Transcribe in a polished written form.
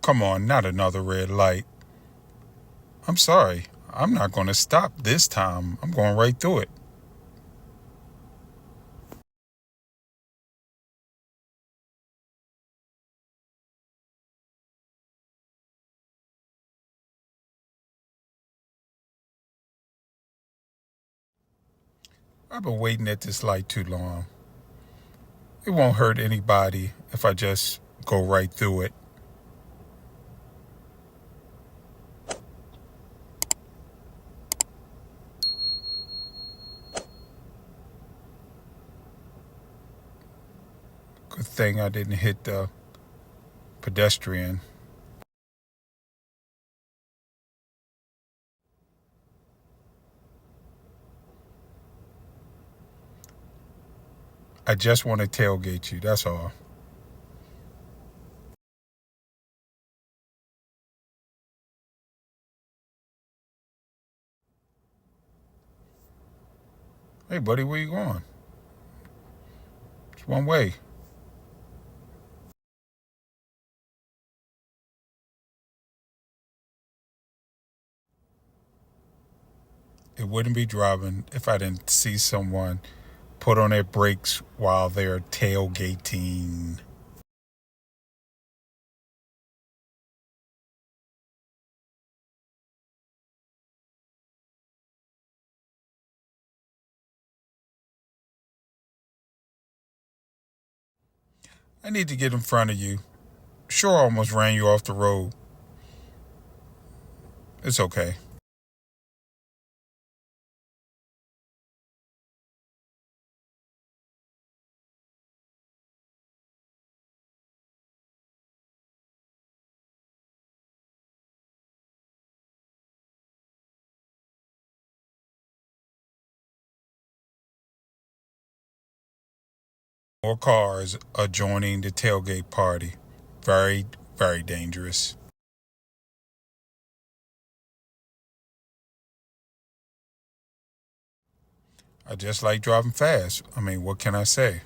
Come on, not another red light. I'm sorry. I'm not going to stop this time. I'm going right through it. I've been waiting at this light too long. It won't hurt anybody if I just go right through it. Good thing I didn't hit the pedestrian. I just want to tailgate you, that's all. Hey, buddy, where you going? It's one way. It wouldn't be driving if I didn't see someone put on their brakes while they're tailgating. I need to get in front of you. Sure, I almost ran you off the road. It's okay. More cars are joining the tailgate party. Very, very dangerous. I just like driving fast. I mean, what can I say?